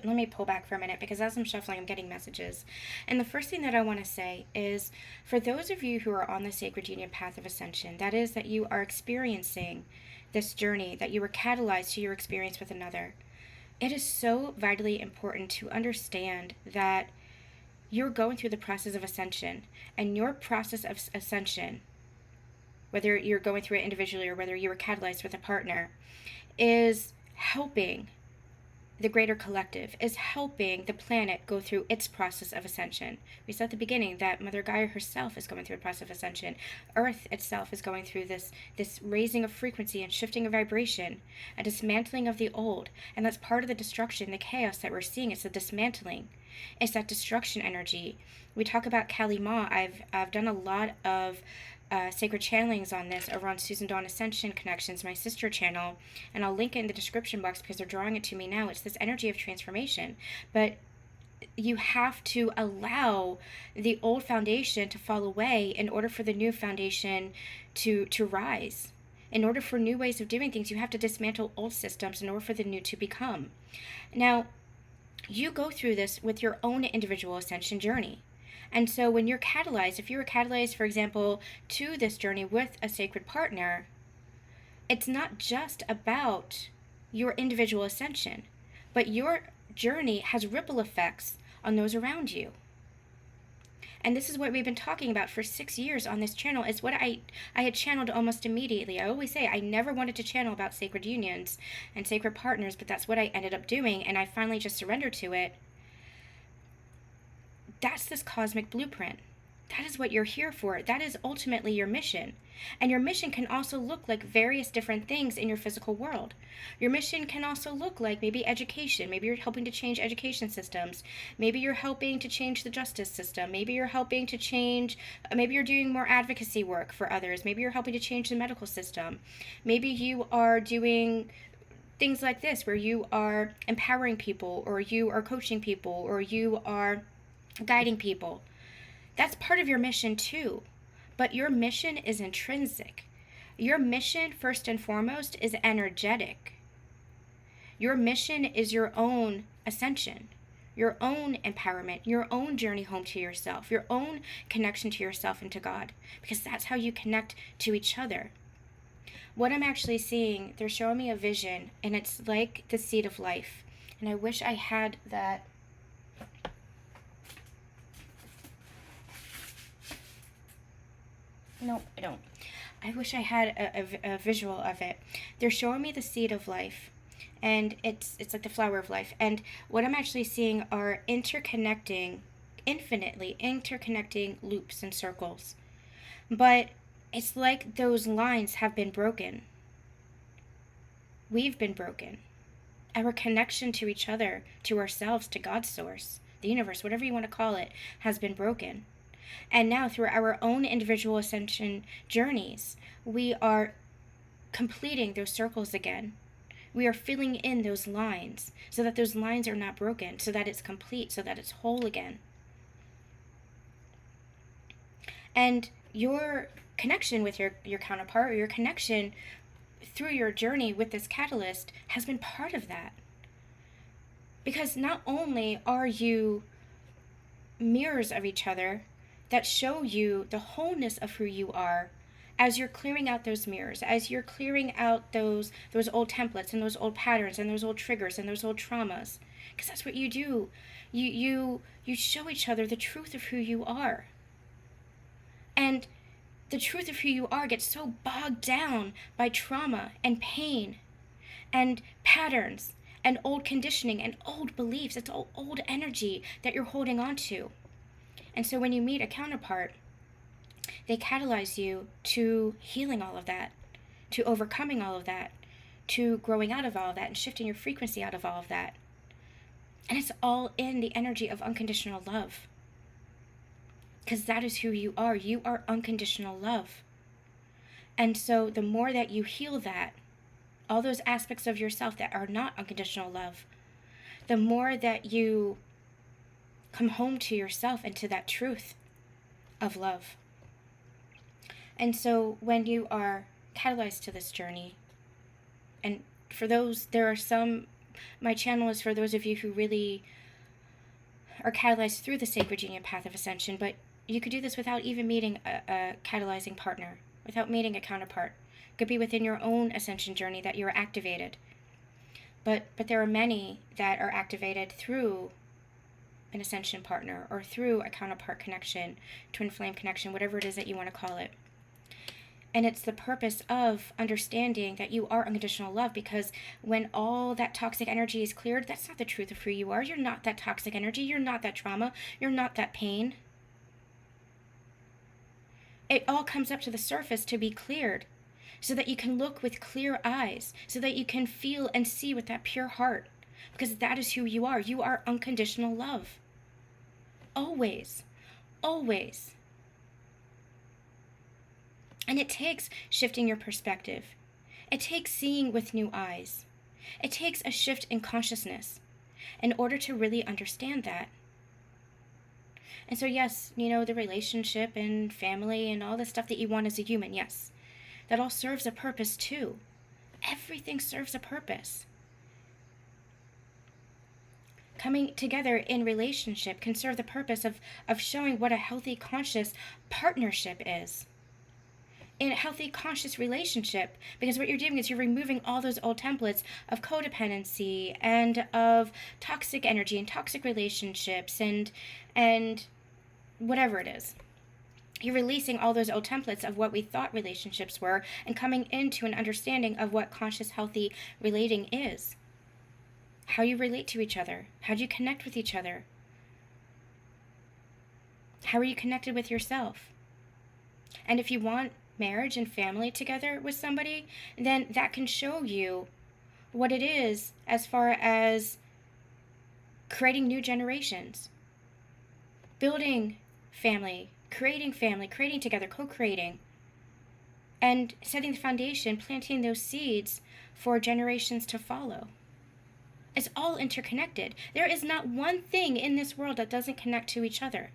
me pull back for a minute, because as I'm shuffling, I'm getting messages. And the first thing that I want to say is, for those of you who are on the Sacred Union path of ascension, that is, that you are experiencing this journey, that you were catalyzed to your experience with another, it is so vitally important to understand that you're going through the process of ascension, and your process of ascension, whether you're going through it individually or whether you were catalyzed with a partner, is helping the greater collective, is helping the planet go through its process of ascension. We said at the beginning that Mother Gaia herself is going through a process of ascension. Earth itself is going through this raising of frequency and shifting of vibration, a dismantling of the old. And that's part of the destruction, the chaos that we're seeing. It's the dismantling. It's that destruction energy. We talk about Kali Ma. I've done a lot of sacred channelings on this over on Dawn Ascension Connections, my sister channel, and I'll link it in the description box because they're drawing it to me now. It's this energy of transformation, but you have to allow the old foundation to fall away in order for the new foundation to rise. In order for new ways of doing things, you have to dismantle old systems in order for the new to become. Now, you go through this with your own individual ascension journey. And so when you're catalyzed, if you were catalyzed, for example, to this journey with a sacred partner, it's not just about your individual ascension, but your journey has ripple effects on those around you. And this is what we've been talking about for 6 years on this channel. It's what I had channeled almost immediately. I always say I never wanted to channel about sacred unions and sacred partners, but that's what I ended up doing, and I finally just surrendered to it. That's this cosmic blueprint. That is what you're here for. That is ultimately your mission. And your mission can also look like various different things in your physical world. Your mission can also look like maybe education. Maybe you're helping to change education systems. Maybe you're helping to change the justice system. Maybe you're helping to change, maybe you're doing more advocacy work for others. Maybe you're helping to change the medical system. Maybe you are doing things like this where you are empowering people, or you are coaching people, or you are guiding people. That's part of your mission too. But your mission is intrinsic. Your mission, first and foremost, is energetic. Your mission is your own ascension, your own empowerment, your own journey home to yourself, your own connection to yourself and to God, because that's how you connect to each other. What I'm actually seeing, they're showing me a vision, and it's like the seed of life. And I wish I had that. No, I don't. I wish I had a visual of it. They're showing me the seed of life, and it's like the flower of life. And what I'm actually seeing are infinitely interconnecting loops and circles. But it's like those lines have been broken. We've been broken. Our connection to each other, to ourselves, to God's source, the universe, whatever you want to call it, has been broken. And now, through our own individual ascension journeys, we are completing those circles again. We are filling in those lines so that those lines are not broken, so that it's complete, so that it's whole again. And your connection with your counterpart, or your connection through your journey with this catalyst, has been part of that. Because not only are you mirrors of each other that show you the wholeness of who you are, as you're clearing out those mirrors, as you're clearing out those old templates and those old patterns and those old triggers and those old traumas, because that's what you do. You show each other the truth of who you are. And the truth of who you are gets so bogged down by trauma and pain and patterns and old conditioning and old beliefs. It's all old energy that you're holding on to. And so when you meet a counterpart, they catalyze you to healing all of that, to overcoming all of that, to growing out of all of that and shifting your frequency out of all of that. And it's all in the energy of unconditional love. Because that is who you are. You are unconditional love. And so the more that you heal that, all those aspects of yourself that are not unconditional love, the more that you come home to yourself and to that truth of love. And so when you are catalyzed to this journey, and for those, there are some my channel is for those of you who really are catalyzed through the sacred union path of ascension, but you could do this without even meeting a catalyzing partner, without meeting a counterpart. It could be within your own ascension journey that you're activated. But there are many that are activated through an ascension partner or through a counterpart connection, twin flame connection, whatever it is that you want to call it. And it's the purpose of understanding that you are unconditional love, because when all that toxic energy is cleared, that's not the truth of who you are. You're not that toxic energy. You're not that trauma. You're not that pain. It all comes up to the surface to be cleared so that you can look with clear eyes, so that you can feel and see with that pure heart, because that is who you are. You are unconditional love. Always. Always. And it takes shifting your perspective. It takes seeing with new eyes. It takes a shift in consciousness in order to really understand that. And so yes, the relationship and family and all the stuff that you want as a human, yes, that all serves a purpose too. Everything serves a purpose. Coming together in relationship can serve the purpose of showing what a healthy, conscious partnership is. In a healthy, conscious relationship, because what you're doing is you're removing all those old templates of codependency and of toxic energy and toxic relationships and whatever it is. You're releasing all those old templates of what we thought relationships were and coming into an understanding of what conscious, healthy relating is. How you relate to each other. How do you connect with each other? How are you connected with yourself? And if you want marriage and family together with somebody, then that can show you what it is as far as creating new generations, building family, creating together, co-creating, and setting the foundation, planting those seeds for generations to follow. It's all interconnected. There is not one thing in this world that doesn't connect to each other.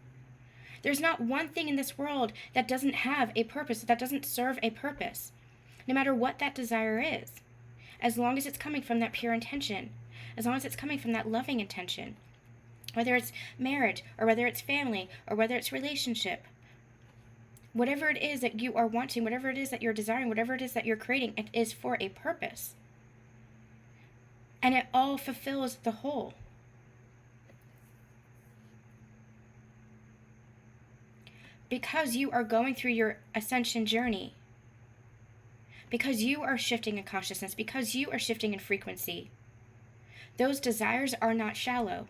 There's not one thing in this world that doesn't have a purpose, that doesn't serve a purpose, no matter what that desire is, as long as it's coming from that pure intention, as long as it's coming from that loving intention. Whether it's marriage, or whether it's family, or whether it's relationship, whatever it is that you are wanting, whatever it is that you're desiring, whatever it is that you're creating, it is for a purpose. And it all fulfills the whole. Because you are going through your ascension journey, because you are shifting in consciousness, because you are shifting in frequency, those desires are not shallow.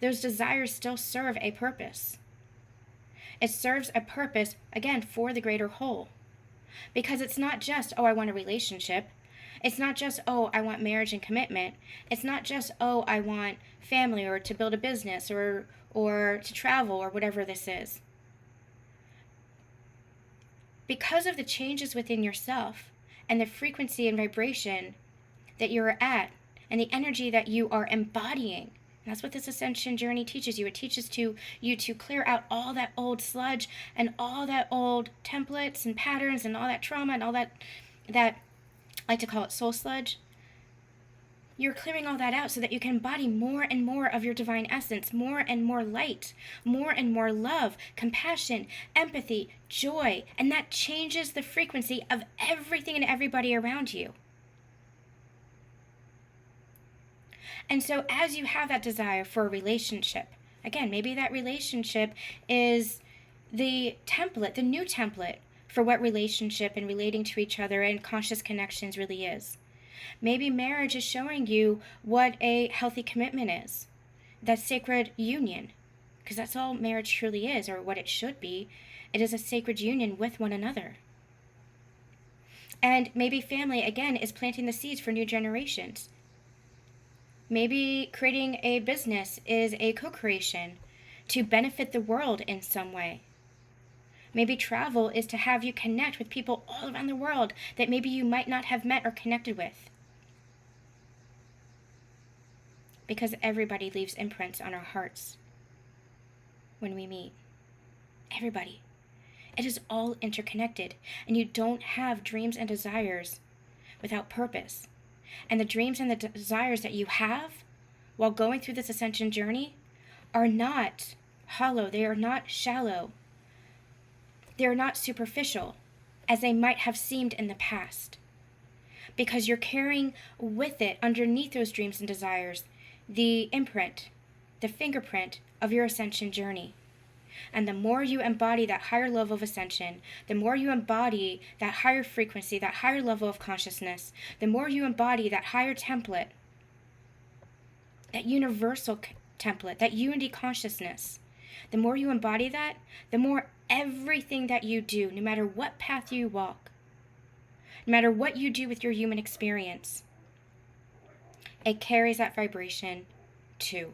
Those desires still serve a purpose. It serves a purpose, again, for the greater whole. Because it's not just, oh, I want a relationship. It's not just, oh, I want marriage and commitment. It's not just, oh, I want family or to build a business or to travel or whatever this is. Because of the changes within yourself and the frequency and vibration that you're at and the energy that you are embodying, and that's what this ascension journey teaches you. It teaches you to clear out all that old sludge and all that old templates and patterns and all that trauma and all that I like to call it soul sludge. You're clearing all that out so that you can embody more and more of your divine essence, more and more light, more and more love, compassion, empathy, joy, and that changes the frequency of everything and everybody around you. And so as you have that desire for a relationship, again, maybe that relationship is the template, the new template for what relationship and relating to each other and conscious connections really is. Maybe marriage is showing you what a healthy commitment is, that sacred union, because that's all marriage truly is, or what it should be. It is a sacred union with one another. And maybe family, again, is planting the seeds for new generations. Maybe creating a business is a co-creation to benefit the world in some way. Maybe travel is to have you connect with people all around the world that maybe you might not have met or connected with. Because everybody leaves imprints on our hearts when we meet. Everybody. It is all interconnected, and you don't have dreams and desires without purpose. And the dreams and the desires that you have while going through this ascension journey are not hollow, they are not shallow, they are not superficial as they might have seemed in the past. Because you're carrying with it, underneath those dreams and desires, the imprint, the fingerprint of your ascension journey. And the more you embody that higher level of ascension, the more you embody that higher frequency, that higher level of consciousness, the more you embody that higher template, that universal template, that unity consciousness, the more you embody that, the more everything that you do, no matter what path you walk, no matter what you do with your human experience, it carries that vibration too.